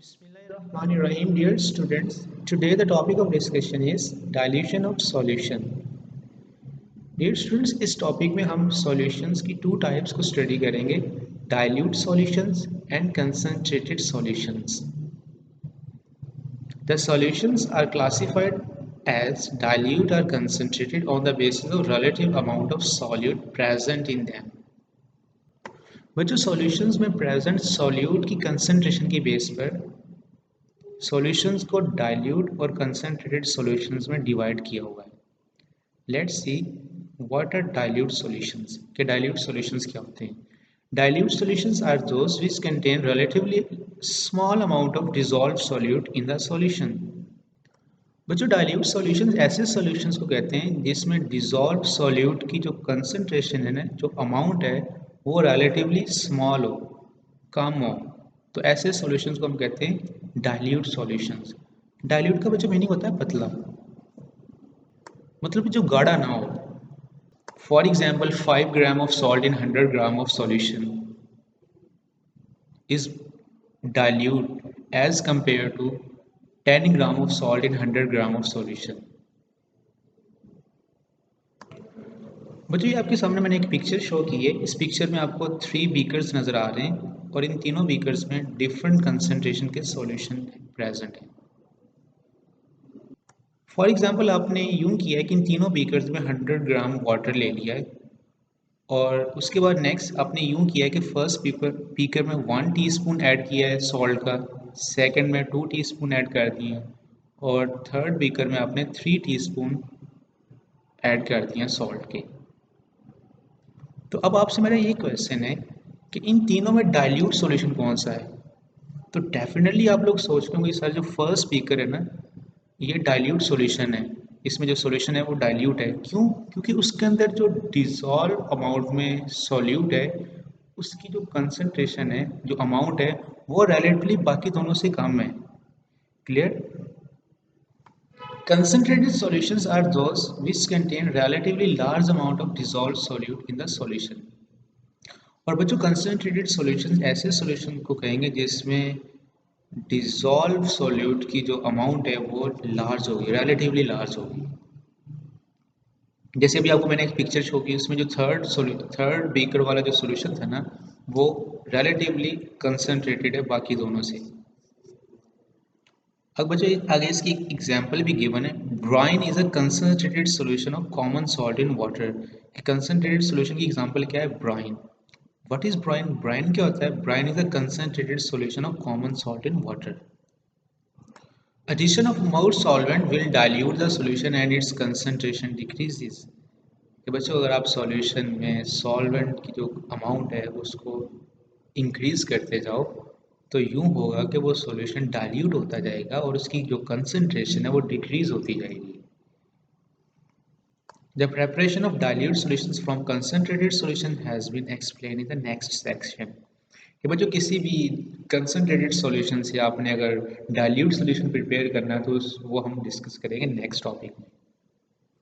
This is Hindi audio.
Bismillahirrahmanirrahim, dear students. Today the topic of discussion is dilution of solution. Dear students, इस टॉपिक में हम सॉल्यूशंस की टू टाइप्स को स्टडी करेंगे, dilute solutions and concentrated solutions. The solutions are classified as dilute or concentrated on the basis of relative amount of solute present in them. बच्चों सॉल्यूशंस में प्रेजेंट सॉल्यूट की कंसंट्रेशन की बेस पर सॉल्यूशंस को डाइल्यूट और कंसंट्रेटेड सॉल्यूशंस में डिवाइड किया हुआ है. Let's see what are dilute solutions. के डाइल्यूट सॉल्यूशंस क्या होते हैं? Dilute solutions are those which contain relatively small amount of dissolved solute in the solution. बच्चों डाइल्यूट सॉल्यूशंस ऐसे सॉल्यूशंस को कहते हैं जिसमें डिसॉल्व सॉल्यूट की जो कंसंट्रेशन है ना, जो अमाउंट है वो रिलेटिवली स्मॉल हो, कम हो. तो ऐसे सॉल्यूशंस को हम कहते हैं डाइल्यूट सॉल्यूशंस. डाइल्यूट का बच्चों मीनिंग होता है पतला, मतलब जो गाढ़ा ना हो. For example 5 gram of salt in 100 gram of solution is dilute as compare to 10 gram of salt in 100 gram of solution. बच्चों ये आपके सामने मैंने एक पिक्चर शो की है. इस पिक्चर में आपको 3 बीकर्स नज़र आ रहे हैं और इन तीनों बीकर्स में डिफरेंट कंसंट्रेशन के सॉल्यूशन प्रेजेंट हैं. फॉर एग्जांपल आपने यूं किया है कि इन तीनों बीकर्स में 100 ग्राम वाटर ले लिया है और उसके बाद नेक्स्ट आपने यूं किया है कि फर्स्ट बीकर में 1 टीस्पून ऐड किया है सॉल्ट का, सेकंड में 2 टीस्पून ऐड कर दिए हैं और थर्ड बीकर में आपने 3 टीस्पून ऐड कर दिए हैं सॉल्ट के. तो अब आपसे मेरा ये क्वेश्चन है कि इन तीनों में डाइल्यूट सॉल्यूशन कौन सा है? तो डेफिनेटली आप लोग सोच रहे होंगे सर जो फर्स्ट स्पीकर है ना ये डाइल्यूट सॉल्यूशन है, इसमें जो सॉल्यूशन है वो डाइल्यूट है. क्यों? क्योंकि उसके अंदर जो डिसॉल्व अमाउंट में सॉल्यूट है उसकी जो कंसंट्रेशन है, जो अमाउंट है वो रिलेटिवली बाकी दोनों से कम है. Clear? Concentrated solutions are those which contain relatively large amount of dissolved solute in the solution. और बच्चों कंसनट्रेटेड सॉल्यूशंस ऐसे सॉल्यूशन को कहेंगे जिसमें डिसॉल्व सॉल्यूट की जो अमाउंट है वो लार्ज होगी, रिलेटिवली लार्ज होगी. जैसे अभी आपको मैंने एक पिक्चर शो की, उसमें जो थर्ड बीकर वाला जो सॉल्यूशन था ना वो रिलेटिवली कंसनट्रेटेड है बाकी दोनों से. अब बच्चों आगे इसकी एक एग्जाम्पल भी गिवन है. Brine is a concentrated solution of common salt in water. Concentrated solution की एग्जाम्पल क्या है? Brine. What is brine? Brine क्या होता है? Brine is a concentrated solution of common salt in water. Addition of more solvent will dilute the solution and its concentration decreases. कि बच्चों अगर आप सॉल्यूशन में सॉल्वेंट की जो अमाउंट है उसको इंक्रीज करते जाओ तो यूं होगा कि वो सॉल्यूशन डाइल्यूट होता जाएगा और उसकी जो कंसंट्रेशन है वो डिक्रीज होती जाएगी. The preparation of dilute solutions from concentrated solution has been explained in the next section. कि बच्चों किसी भी कंसनट्रेटेड सॉल्यूशन से आपने अगर डाइल्यूट सॉल्यूशन प्रिपेयर करना है तो वो हम डिस्कस करेंगे नेक्स्ट टॉपिक में.